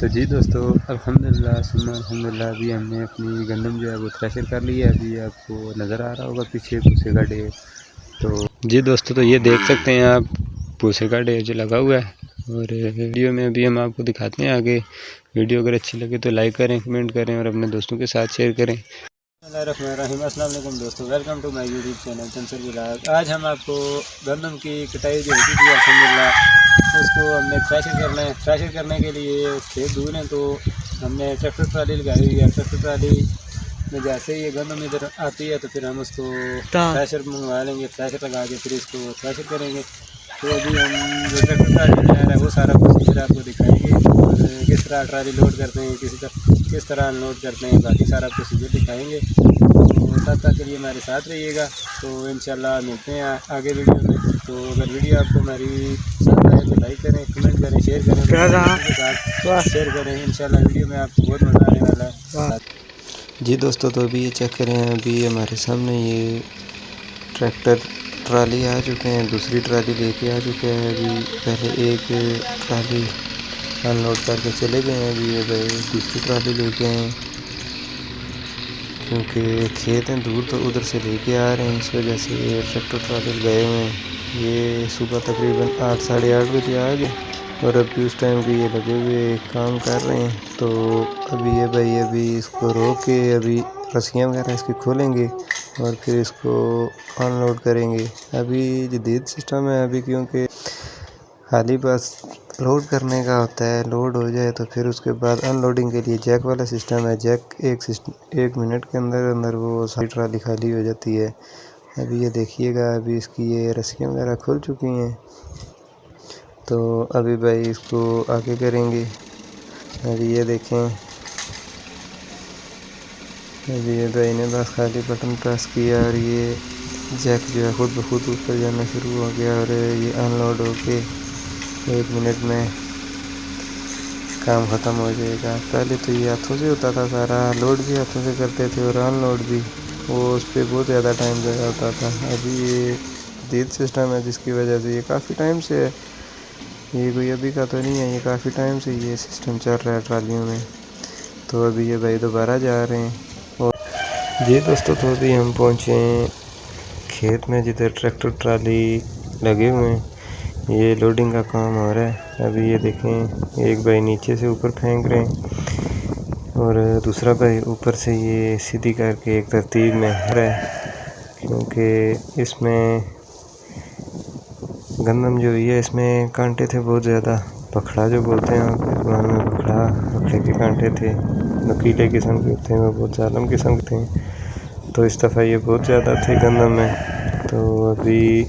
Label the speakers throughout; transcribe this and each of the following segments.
Speaker 1: तो जी दोस्तों, अल्हम्दुलिल्लाह सुन्ना अल्हम्दुलिल्लाह अभी हमने अपनी गंदम जो है वो थ्रेशर कर ली है। अभी आपको नज़र आ रहा होगा पीछे भूसे का ढेर। तो जी दोस्तों, तो ये देख सकते हैं आप भूसे का ढेर जो लगा हुआ है। और वीडियो में अभी हम आपको दिखाते हैं आगे। वीडियो अगर अच्छी लगे तो लाइक करें, कमेंट करें और अपने दोस्तों के साथ शेयर करें। अस्सलाम वालेकुम दोस्तों, welcome to my YouTube channel चंसर व्लॉग। आज हम आपको गंदम की कटाई जो होती थी अल्हम्दुलिल्लाह उसको हमने थ्रेशर करना है। थ्रेशर करने के लिए खेत दूर हैं तो हमने ट्रैक्टर ट्राली लगाई हुई है। ट्रैक्टर ट्राली में जैसे ही ये गंदम इधर आती है तो फिर हम उसको थ्रेशर मंगवा लेंगे। थ्रेशर लगा के फिर इसको थ्रेशर करेंगे। तो अभी हम जो ट्रैक्टर ट्राली में आ रहा है वो सारा प्रोसीजर आपको दिखाएंगे और किस तरह ट्राली लोड करते हैं, किस तरह अनलोड करते हैं, बाकी सारा प्रोसीजर दिखाएंगे। तो तब तक के लिए हमारे साथ रहिएगा। तो इंशाल्लाह मिलते हैं आगे वीडियो में। तो अगर वीडियो आपको हमारी पसंद आए तो लाइक करें, कमेंट करें, शेयर करें, के साथ शेयर करें। इंशाल्लाह वीडियो में आपको बहुत मज़ा आने वाला है। जी दोस्तों, तो अभी ये चेक करें, अभी हमारे सामने ये ट्रैक्टर ट्राली आ चुके हैं, दूसरी ट्राली लेके आ चुके हैं। अभी पहले एक ट्राली अनलोड करके चले गए हैं, अभी ये भाई दूसरी ट्राली लेके आए हैं क्योंकि खेत हैं दूर तो उधर से लेके आ रहे हैं, इस वजह से ये ट्रैक्टर ट्राली गए हुए हैं। ये सुबह तकरीबन 8 साढ़े 8 बजे आ गए और अभी उस टाइम के ये लगे हुए काम कर रहे हैं। तो अभी ये भाई अभी इसको रोक के अभी रस्सियाँ वगैरह इसकी खोलेंगे और फिर इसको अनलोड करेंगे। अभी जदीद सिस्टम है अभी, क्योंकि खाली बस लोड करने का होता है, लोड हो जाए तो फिर उसके बाद अनलोडिंग के लिए जैक वाला सिस्टम है। जैक एक मिनट के अंदर अंदर वो सारी ट्राली खाली हो जाती है। अभी ये देखिएगा, अभी इसकी ये रस्सियाँ वगैरह खुल चुकी हैं तो अभी भाई इसको आगे करेंगे। अभी ये देखें, अभी ये भाई ने बस खाली बटन प्रेस किया और ये जैक जो है खुद ब खुद ऊपर जाना शुरू हो गया और ये अनलोड हो के 1 मिनट में काम ख़त्म हो जाएगा। पहले तो ये हाथों से होता था, सारा लोड भी हाथों से करते थे और अनलोड भी, वो उस पर बहुत ज़्यादा टाइम ज़ाया होता था। अभी ये जदीद सिस्टम है जिसकी वजह से ये काफ़ी टाइम से है, ये कोई अभी का तो नहीं है, ये काफ़ी टाइम से ये सिस्टम चल रहा है ट्रालियों में। तो अभी ये भाई दोबारा जा रहे हैं। और जी दोस्तों, तो अभी हम पहुँचे हैं खेत में जिधर ट्रैक्टर ट्राली लगे हुए हैं, ये लोडिंग का काम हो रहा है। अभी ये देखें, एक भाई नीचे से ऊपर फेंक रहे हैं और दूसरा भाई ऊपर से ये सीधी करके एक तरतीब में हो रहा है, क्योंकि इसमें गंदम जो है इसमें कांटे थे बहुत ज़्यादा। पखड़ा जो बोलते हैं ज़बान में, पखड़े के कांटे थे, नुकीले किस्म के होते हैं, वो बहुत जालिम किस्म के थे। तो इस दफ़ा ये बहुत ज़्यादा थे गंदम में। तो अभी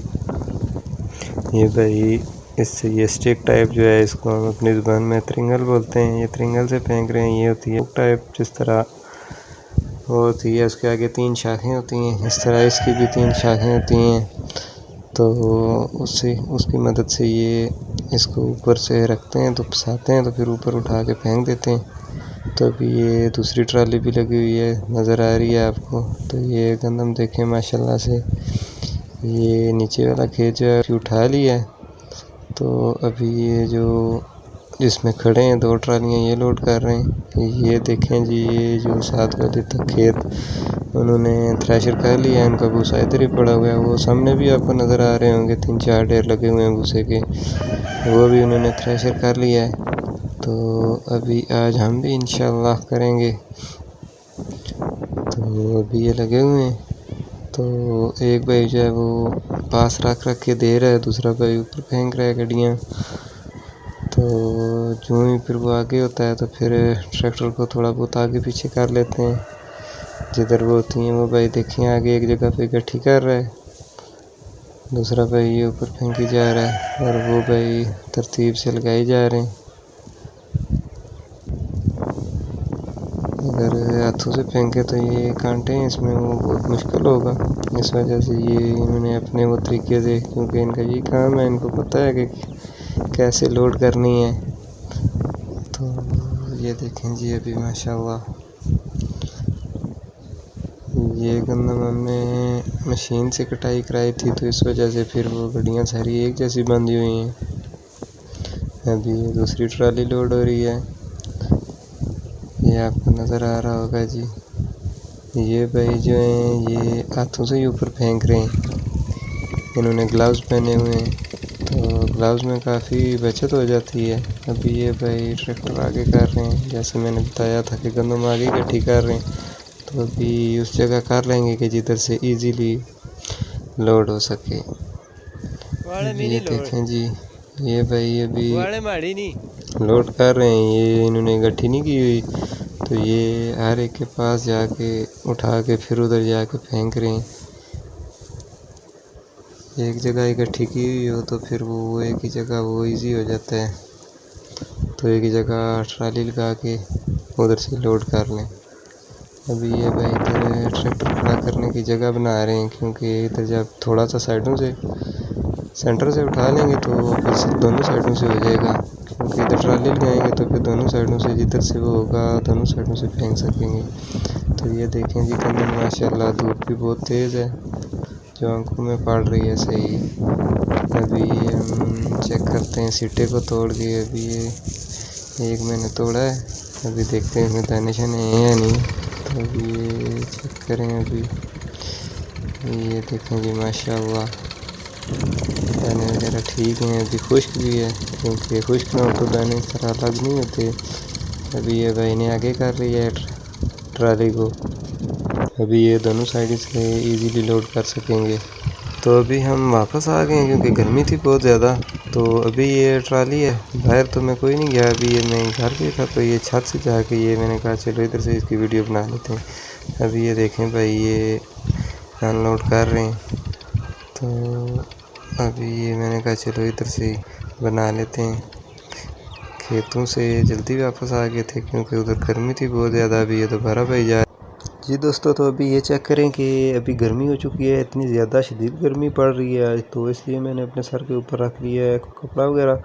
Speaker 1: ये भाई इससे ये स्टिक टाइप जो है, इसको हम अपनी ज़ुबान में त्रिंगल बोलते हैं, ये त्रिंगल से फेंक रहे हैं। ये होती है टाइप, जिस तरह वो होती है उसके आगे 3 शाखें होती हैं, इस तरह इसकी भी 3 शाखें होती हैं। तो उससे उसकी मदद से ये इसको ऊपर से रखते हैं तो फंसाते हैं, तो फिर ऊपर उठा के फेंक देते हैं। तो अभी ये दूसरी ट्राली भी लगी हुई है, नज़र आ रही है आपको। तो ये गंदम देखें माशाल्लाह से, ये नीचे वाला खेत जो है उठा लिया है। तो अभी ये जो जिसमें खड़े हैं 2 ट्रालियाँ ये लोड कर रहे हैं। ये देखें जी, ये जो साथ वाले तक खेत उन्होंने थ्रेशर कर लिया है, इनका भूसा इधर ही पड़ा हुआ है। वो सामने भी आपको नज़र आ रहे होंगे 3-4 ढेर लगे हुए हैं भूसे के, वो भी उन्होंने थ्रेशर कर लिया है। तो अभी आज हम भी इंशाल्लाह करेंगे। तो अभी ये लगे हुए हैं, तो एक भाई जो है वो पास रख के दे रहा है, दूसरा भाई ऊपर फेंक रहा है गाड़ियाँ। तो जो ही फिर वो आगे होता है तो फिर ट्रैक्टर को थोड़ा बहुत आगे पीछे कर लेते हैं, जिधर वो होती हैं। वो भाई देखें आगे एक जगह पे इकट्ठी कर रहा है, दूसरा भाई ये ऊपर फेंकी जा रहा है और वो भाई तरतीब से लगाई जा रहे हैं। अगर हाथों से फेंके तो ये कांटे हैं इसमें, वो बहुत मुश्किल होगा। इस वजह से ये इन्होंने अपने वो तरीके से, क्योंकि इनका यही काम है, इनको पता है कि कैसे लोड करनी है। तो ये देखें जी, अभी माशाल्लाह ये गंदम हमने मशीन से कटाई कराई थी, तो इस वजह से फिर वो गड्डियाँ सारी एक जैसी बंधी हुई हैं। अभी दूसरी ट्राली लोड हो रही है ये आपको नज़र आ रहा होगा जी। ये भाई जो हैं ये हाथों से ही ऊपर फेंक रहे हैं। इन्होंने ग्लव्स पहने हुए हैं, तो ग्लव्स में काफ़ी बचत हो जाती है। अभी ये भाई ट्रैक्टर आगे कर रहे हैं, जैसे मैंने बताया था कि गंदम आगे इकट्ठी कर रहे हैं, तो अभी उस जगह कर लेंगे कि जिधर से इजीली लोड हो सके। ये देखें जी, ये भाई अभी लोड कर रहे हैं। ये इन्होंने इकट्ठी नहीं की हुई, तो ये हर एक के पास जाके उठा के फिर उधर जाके फेंक रहे हैं। एक जगह इकट्ठी की हुई हो तो फिर वो एक ही जगह वो इजी हो जाता है, तो एक ही जगह ट्राली लगा के उधर से लोड कर लें। अभी ये भाई इधर ट्रैक्टर खड़ा करने की जगह बना रहे हैं, क्योंकि इधर जब थोड़ा सा साइडों से सेंटर से उठा लेंगे तो फिर दोनों साइडों से हो जाएगा, क्योंकि इधर ट्राली लगाएंगे तो फिर दोनों साइडों से जिधर से वो होगा दोनों साइडों से फेंक सकेंगे। तो ये देखें जी, गंदम माशाल्लाह धूप भी बहुत तेज़ है जो आंखों में पड़ रही है सही। अभी हम चेक करते हैं सीटे को तोड़ के। अभी ये एक मैंने तोड़ा है, अभी देखते हैं इसमें दाने शाने हैं या नहीं, तो अभी ये चेक करें। अभी ये देखें जी, माशाल्लाह दाने वगैरह ठीक हैं। अभी खुश्क भी है, क्योंकि खुश्क ना हो तो दाने इस तरह अलग नहीं होते। अभी ये भाई ने आगे कर रही है ट्राली को, अभी ये दोनों साइड से इजीली लोड कर सकेंगे। तो अभी हम वापस आ गए हैं, क्योंकि गर्मी थी बहुत ज़्यादा। तो अभी ये ट्राली है बाहर, तो मैं कोई नहीं गया। अभी ये मैं घर पे था, तो ये छत से जाके ये मैंने कहा चलो इधर से इसकी वीडियो बना लेते हैं। अभी ये देखें भाई, ये अनलोड कर रहे हैं, तो अभी ये मैंने कहा चलो इधर से बना लेते हैं। खेतों से जल्दी वापस आ गए थे, क्योंकि उधर गर्मी थी बहुत ज़्यादा। अभी ये दोबारा भाई जा जी दोस्तों, तो अभी ये चेक करें कि अभी गर्मी हो चुकी है, इतनी ज़्यादा शदीद गर्मी पड़ रही है आज, तो इसलिए मैंने अपने सर के ऊपर रख लिया है कपड़ा वगैरह।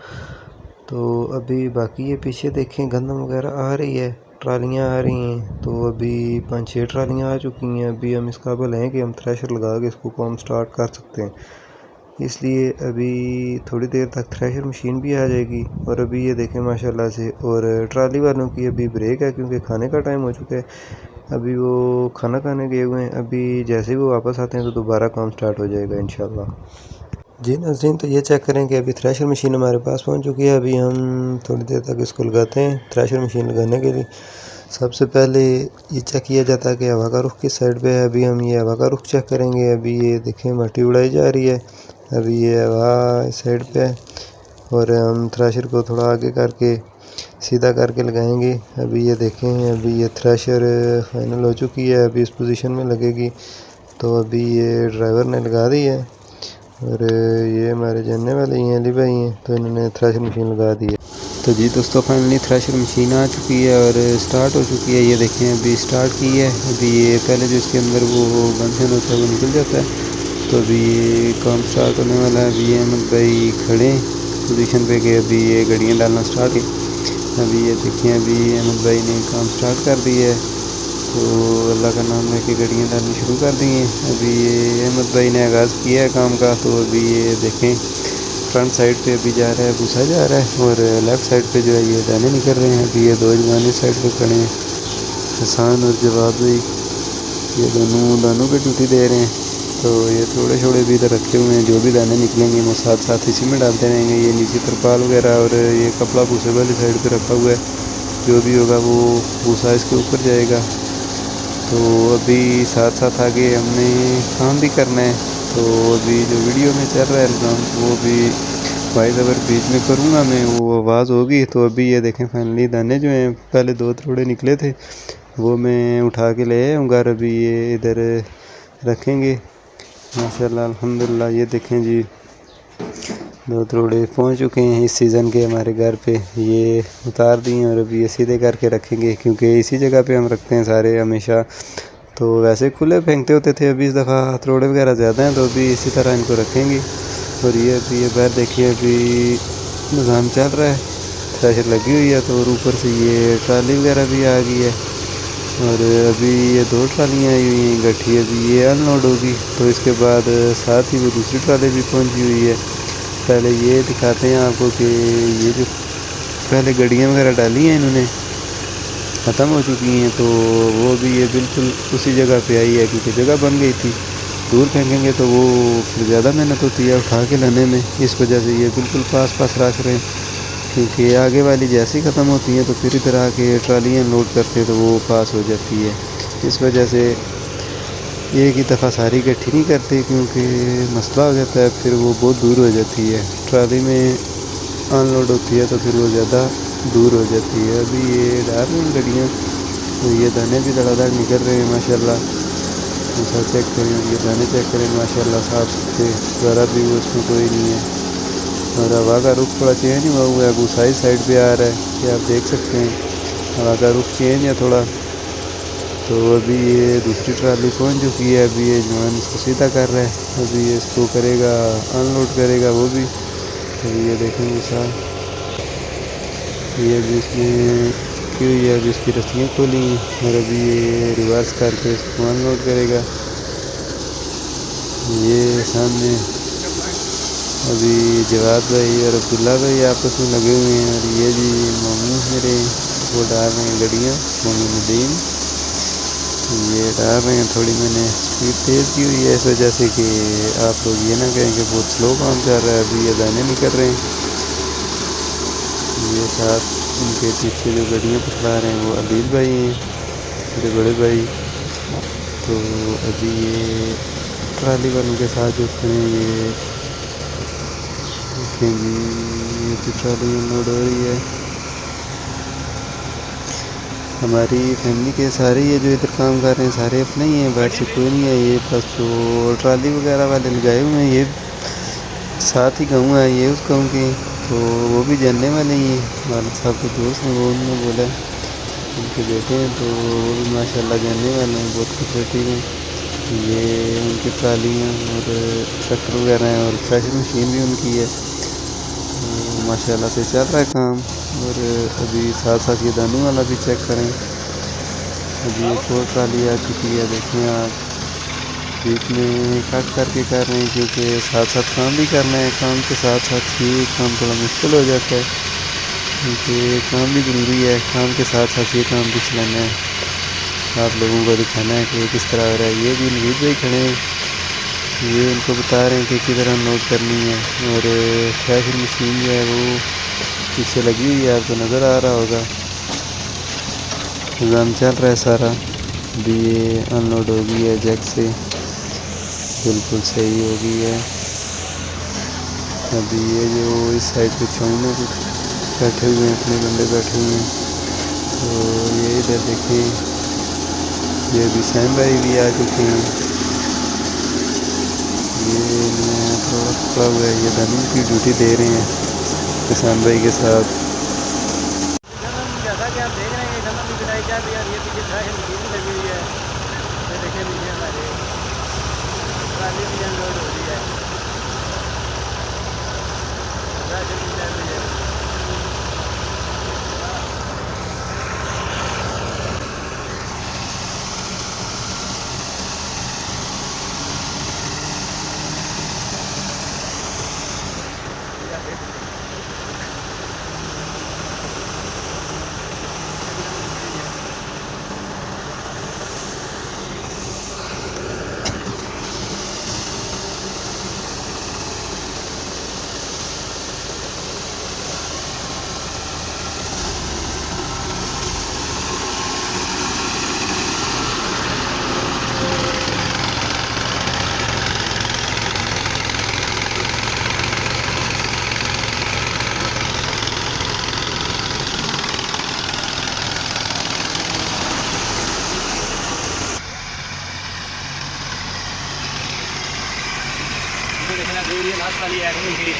Speaker 1: तो अभी बाकी ये पीछे देखें गंदम वगैरह आ रही है, ट्रालियाँ आ रही हैं। तो अभी 5-6 ट्रालियाँ आ चुकी हैं। अभी हम इस काबिल हैं कि हम थ्रेशर लगा के इसको काम स्टार्ट कर सकते हैं, इसलिए अभी थोड़ी देर तक थ्रेशर मशीन भी आ जाएगी। और अभी ये देखें माशाल्लाह से, और ट्राली वालों की अभी ब्रेक है, क्योंकि खाने का टाइम हो चुका है। अभी वो खाना खाने गए हुए हैं, अभी जैसे ही वो वापस आते हैं तो दोबारा काम स्टार्ट हो जाएगा इंशाल्लाह। जी नाज़रीन, तो ये चेक करें कि अभी थ्रेशर मशीन हमारे पास पहुंच चुकी है। अभी हम थोड़ी देर तक इसको लगाते हैं। थ्रेशर मशीन लगाने के लिए सबसे पहले ये चेक किया जाता है कि हवा का रुख किस साइड पे है। अभी हम ये हवा का रुख चेक करेंगे। अभी ये देखें मट्टी उड़ाई जा रही है, अभी ये हवा इस साइड पे है, और हम थ्रेशर को थोड़ा आगे करके सीधा करके लगाएंगे। अभी ये देखें, अभी ये थ्रेशर फाइनल हो चुकी है, अभी इस पोजीशन में लगेगी। तो अभी ये ड्राइवर ने लगा दी है, और ये हमारे जानने वाले ही हैं, अली भाई हैं, तो इन्होंने थ्रेशर मशीन लगा दी है। तो जी दोस्तों, फाइनली थ्रेशर मशीन आ चुकी है और स्टार्ट हो चुकी है। ये देखें अभी स्टार्ट की है। अभी ये पहले जो इसके अंदर वो गंशन होता है वो निकल जाता है, तो अभी ये काम स्टार्ट होने वाला है। अभी अहमद भाई खड़े पोजीशन पे गए, अभी ये गड्डियाँ डालना स्टार्ट है। अभी ये देखिए, अभी अहमद भाई ने काम स्टार्ट कर दिया है, तो अल्लाह का नाम लेके गड्डियाँ डालनी शुरू कर दी हैं। अभी ये अहमद भाई ने आगाज़ किया है काम का। तो अभी ये देखें फ्रंट साइड पे अभी जा रहा है, भूसा जा रहा है, और लेफ़्ट साइड पे जो है ये दाने निकल रहे हैं। अभी ये दो जवान इस साइड पे खड़े हैं, हसान और जवाब भाई, ये दोनों दानों पे ड्यूटी दे रहे हैं। तो ये थोड़े छोड़े भी इधर रखे हुए हैं, जो भी दाने निकलेंगे वो साथ साथ इसी में डालते रहेंगे। ये नीचे तरपाल वगैरह और ये कपड़ा भूसे वाली साइड पे रखा हुआ है, जो भी होगा वो भूसा इसके ऊपर जाएगा। तो अभी साथ साथ आगे हमने काम भी करना है। तो अभी जो वीडियो में चल रहा है काम, वो भी वॉइस ओवर बीच में करूँगा मैं, वो आवाज़ होगी। तो अभी ये देखें फाइनली दाने जो हैं, पहले 2 थोड़े निकले थे वो मैं उठा के ले आऊँगा, और अभी ये इधर रखेंगे माशाल्लाह अल्हम्दुलिल्लाह। ये देखें जी, 2 थोड़े पहुँच चुके हैं इस सीज़न के हमारे घर पे, ये उतार दिए और अभी ये सीधे करके रखेंगे, क्योंकि इसी जगह पे हम रखते हैं सारे हमेशा। तो वैसे खुले फेंकते होते थे, अभी इस दफ़ा थोड़े वगैरह ज़्यादा हैं, तो अभी इसी तरह इनको रखेंगे। और ये अभी ये बाहर देखिए, अभी निज़ाम चल रहा है, थ्रेशर लगी हुई है, तो और ऊपर से ये ट्राली वगैरह भी आ गई है, और अभी ये 2 ट्रालियाँ आई हुई हैं गट्ठी, अभी ये अनलोड होगी। तो इसके बाद साथ ही वो दूसरी ट्राली भी पहुंची हुई है। पहले ये दिखाते हैं आपको कि ये जो पहले गड्डियाँ वगैरह डाली हैं इन्होंने, ख़त्म हो चुकी हैं, तो वो भी ये बिल्कुल उसी जगह पे आई है, क्योंकि जगह बन गई थी। दूर फेंकेंगे तो वो फिर ज़्यादा मेहनत होती है उठा के लाने में, इस वजह से ये बिल्कुल पास पास रख रहे हैं, क्योंकि आगे वाली जैसे ही ख़त्म होती हैं तो फिर इधर आके ट्रालियाँ लोड करते हैं तो वो पास हो जाती है। इस वजह से एक ही दफ़ा सारी इकट्ठी नहीं करते, क्योंकि मसला हो जाता है, फिर वो बहुत दूर हो जाती है। ट्राली में अनलोड होती है तो फिर वो ज़्यादा दूर हो जाती है। अभी ये डाल रही हैं गाड़ियाँ, तो ये दाने भी धड़ाधड़ निकल रहे हैं माशाल्लाह। ऐसा चेक करें, ये दाने चेक करें माशाल्लाह साफ सुथरे, ज़रा भी वो उसमें कोई नहीं है। और हवा का रुख थोड़ा चेंज हुआ है, वो साइड पे आ रहा है, ये आप देख सकते हैं। हवा का रुख चेंज है थोड़ा। तो अभी ये दूसरी ट्राली पहुंच चुकी है, अभी ये जवान इसको सीधा कर रहा है, अभी ये इसको करेगा, अनलोड करेगा वो भी। अभी ये देखेंगे साहब, ये अभी इसमें क्यों, ये अभी इसकी रस्सियाँ खोली हैं और अभी ये रिवर्स करके इसको अनलोड करेगा। ये सामने अभी जवाद भाई और अब्दुल्ला भाई आपस में लगे हुए हैं, और ये भी मामू मेरे वो डाल रहे हैं गड्डियाँ, मोमिनुद्दीन ये डाल रहे हैं। थोड़ी मैंने स्पीड तेज़ की हुई है इस वजह से कि आप लोग ये ना कहें कि बहुत स्लो काम चल रहा है। अभी ये दाने नहीं कर रहे हैं, ये साथ उनके पीछे जो गड्डियाँ पकड़ा रहे हैं वो अदील भाई हैं, मेरे बड़े भाई। तो अभी ये ट्राली वालों के साथ जो खड़े हैं, ये देखें जी, ये भी ट्राली लोड हो रही है। हमारी फैमिली के सारे ये जो इधर काम कर रहे हैं सारे अपने ही हैं, बाहर से कोई नहीं है। ये बस जो ट्राली वगैरह वाले लगाए हुए हैं, ये साथ ही गाँव है, ये उस गाँव के, तो वो भी जानने वाले ही हैं। वालिद साहब के दोस्त हैं, वो उन्होंने बोला उनके बेटे हैं, तो वो भी माशाल्लाह जानने वाले हैं, बहुत कोऑपरेटिव हैं। ये उनकी ट्रालियाँ और ट्रैक्टर वगैरह हैं, और थ्रेशर मशीन भी उनकी है, तो माशाल्लाह से चल रहा है काम। और अभी साथ साथ ये दानों वाला भी चेक करें, अभी एक और ट्राली आ चुकी है, देखें आप। बीच में कट करके कर रहे हैं, क्योंकि साथ साथ काम भी करना है, काम के साथ साथ ही काम थोड़ा मुश्किल हो जाता है, क्योंकि काम भी ज़रूरी है, काम के साथ साथ ये काम भी चलाना है, आप लोगों को दिखाना है कि किस तरह हो रहा है। ये भी नवीद भाई खड़े हैं, ये उनको बता रहे हैं कि किधर अनलोड करनी है। और थ्रेशर मशीन जो है वो पीछे लगी हुई है, आपको नज़र आ रहा होगा, इंतज़ाम चल रहा है सारा। अभी ये अनलोड हो गई है जैक से, बिल्कुल सही हो गई है। अभी ये जो इस साइड पे छोड़ने पे बैठे हुए हैं, अपने बंदे बैठे हुए हैं, तो ये इधर देखें, ये अभी सैम भाई भी आ चुके हैं। ये मैं थोड़ा पकड़ा हुआ है, ये धनु की ड्यूटी दे रहे हैं किसान भाई के साथ।
Speaker 2: जैसा कि आप देख रहे हैं कि गन्ना की पिटाई चल रही है, ये पीछे थ्रेशर मशीन लगी हुई है, ये देखिए नीचे हमारे ट्राली भी अनलोड हो रही है, थ्रेशर भी चल रही है। देखना जरूरी है, लास्ट वाली है उनकी।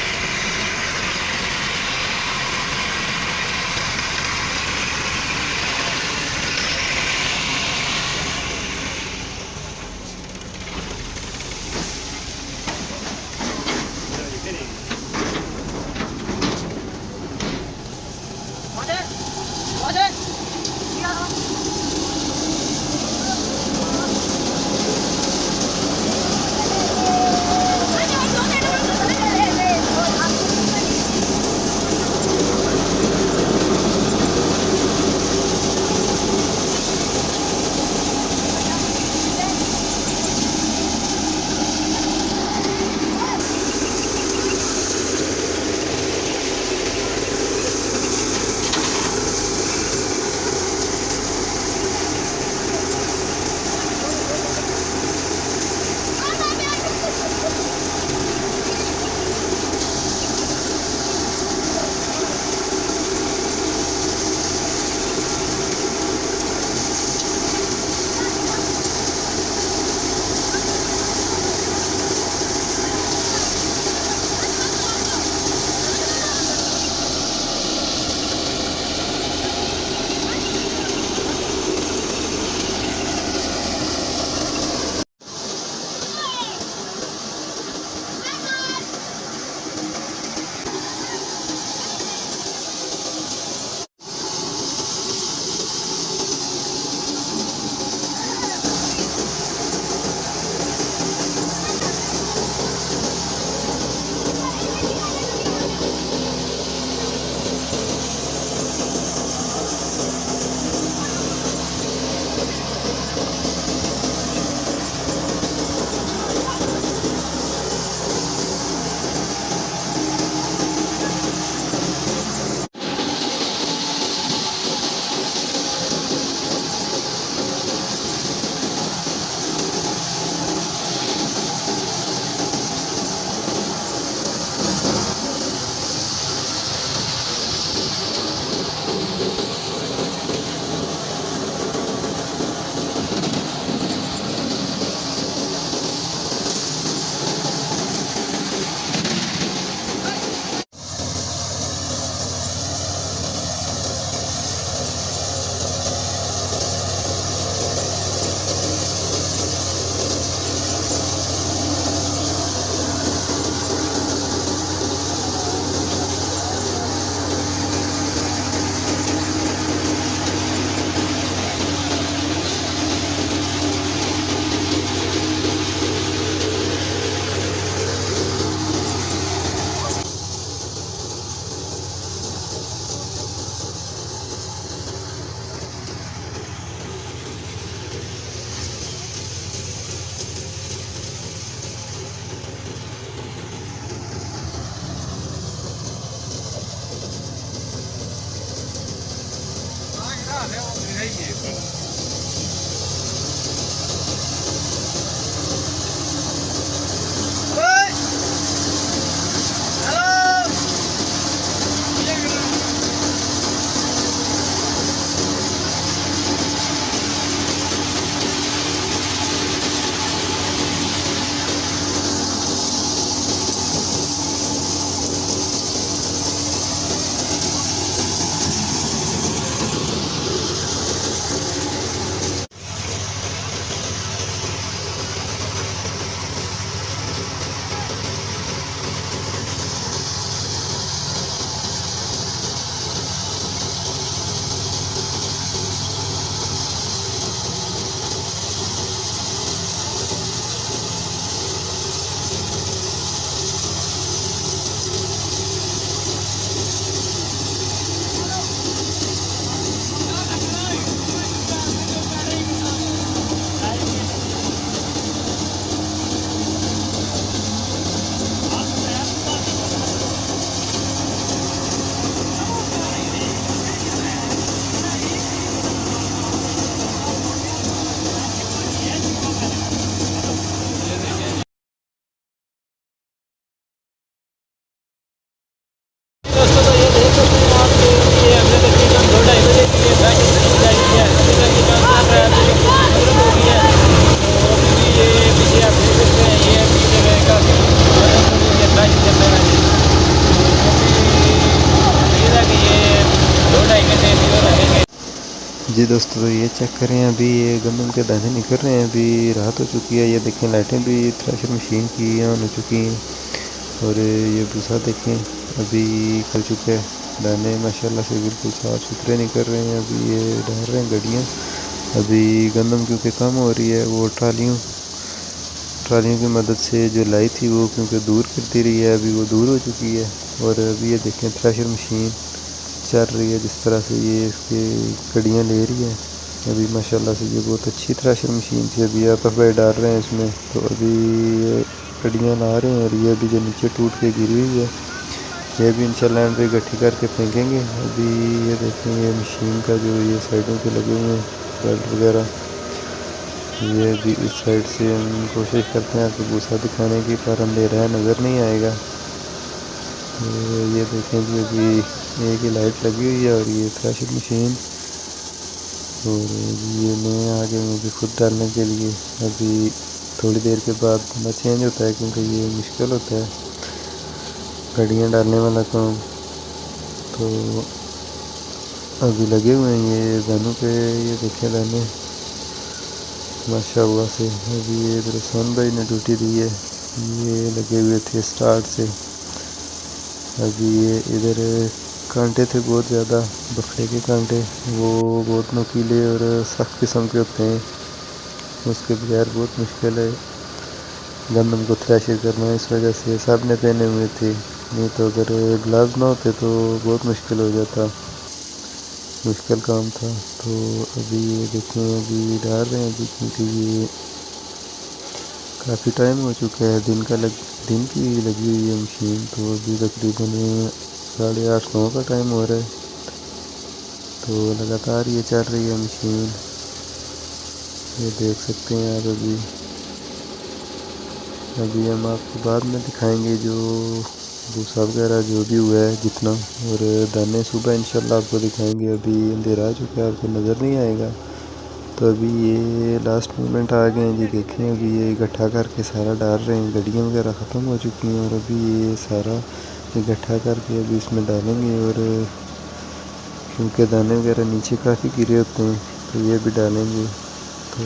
Speaker 1: जी दोस्तों, तो ये चेक करें, अभी ये गंदम के दाने निकल रहे हैं। अभी रात हो चुकी है, ये देखें लाइटें भी थ्रेशर मशीन की ऑन हो चुकी हैं। और ये भूसा देखें अभी कर चुका है। दाने माशाल्लाह से बिल्कुल साफ़ सुथरे निकल रहे हैं। अभी ये डाल रहे हैं गड्डियाँ। अभी गंदम क्योंकि कम हो रही है, वो ट्रालियों की मदद से जो लाई थी वो क्योंकि दूर करती रही है, अभी वो दूर हो चुकी है। और अभी ये देखें थ्रेशर मशीन चल रही है, जिस तरह से ये इसके कड़ियाँ ले रही है। अभी माशाल्लाह से ये बहुत अच्छी थ्रेशर मशीन थी। अभी आपस भाई डाल रहे हैं इसमें, तो अभी ये कड़ियाँ ला रहे हैं। और ये अभी जो नीचे टूट के गिरी हुई है, ये भी इंशाल्लाह हम पे इकट्ठी करके फेंकेंगे। अभी ये देखेंगे मशीन का जो ये साइडों पे लगे हुए हैं बेल्ट वगैरह, ये भी इस साइड से हम कोशिश करते हैं आपको भूसा दिखाने की, पर अंधेरा नज़र नहीं आएगा। ये देखें कि अभी एक ही लाइट लगी हुई है और ये थ्रेशर मशीन। और ये मैं आगे मुझे खुद डालने के लिए अभी थोड़ी देर के बाद बंदा चेंज होता है, क्योंकि ये मुश्किल होता है गाड़ियाँ डालने वाला काम। तो अभी लगे हुए हैं ये दानों पे, ये देखे दाने माशाल्लाह से। अभी ये इधर सोन भाई ने ड्यूटी दी है, ये लगे हुए थे स्टार्ट से। अभी ये इधर कांटे थे बहुत ज़्यादा, बकरे के कांटे, वो बहुत नुकीले और सख्त किस्म के होते हैं, उसके बगैर बहुत मुश्किल है गंदम को थ्रेशर करना। इस वजह से सब ने पहने हुए थे, नहीं तो अगर ग्लव्स ना होते तो बहुत मुश्किल हो जाता, मुश्किल काम था। तो अभी ये देखें अभी डाल रहे हैं अभी, क्योंकि ये काफ़ी टाइम हो चुका है, दिन की लगी हुई है मशीन। तो अभी तकरीबन 8:30-9 का टाइम हो रहा है। तो लगातार ये चल रही है मशीन, ये देख सकते हैं आप। अभी हम आपको बाद में दिखाएंगे जो भूसा वगैरह जो भी हुआ है जितना, और दाने सुबह इंशाल्लाह आपको दिखाएंगे। अभी अंधेरा आ चुका है, आपको नज़र नहीं आएगा। तो अभी ये लास्ट मोमेंट आ गए हैं जी, देखें अभी ये इकट्ठा करके सारा डाल रहे हैं। गड्डियाँ वगैरह ख़त्म हो चुकी हैं और अभी ये सारा इकट्ठा करके अभी इसमें डालेंगे। और क्योंकि दाने वगैरह नीचे काफ़ी गिरे होते हैं, तो ये भी डालेंगे। तो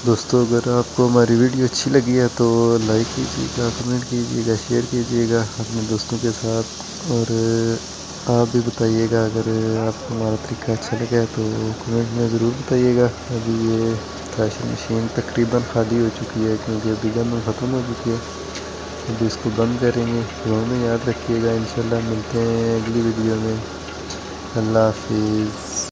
Speaker 1: दोस्तों, अगर आपको हमारी वीडियो अच्छी लगी है तो लाइक कीजिएगा, कमेंट कीजिएगा, शेयर कीजिएगा अपने दोस्तों के साथ। और आप भी बताइएगा अगर आपको हमारा तरीका अच्छा लगा है तो कमेंट में ज़रूर बताइएगा। अभी ये थ्रेशर मशीन तकरीबन खाली हो चुकी है, क्योंकि अभी गंदम ख़त्म हो चुकी है। अभी इसको बंद करेंगे। दुआ में याद रखिएगा। इंशाल्लाह मिलते हैं अगली वीडियो में। अल्लाह हाफिज़।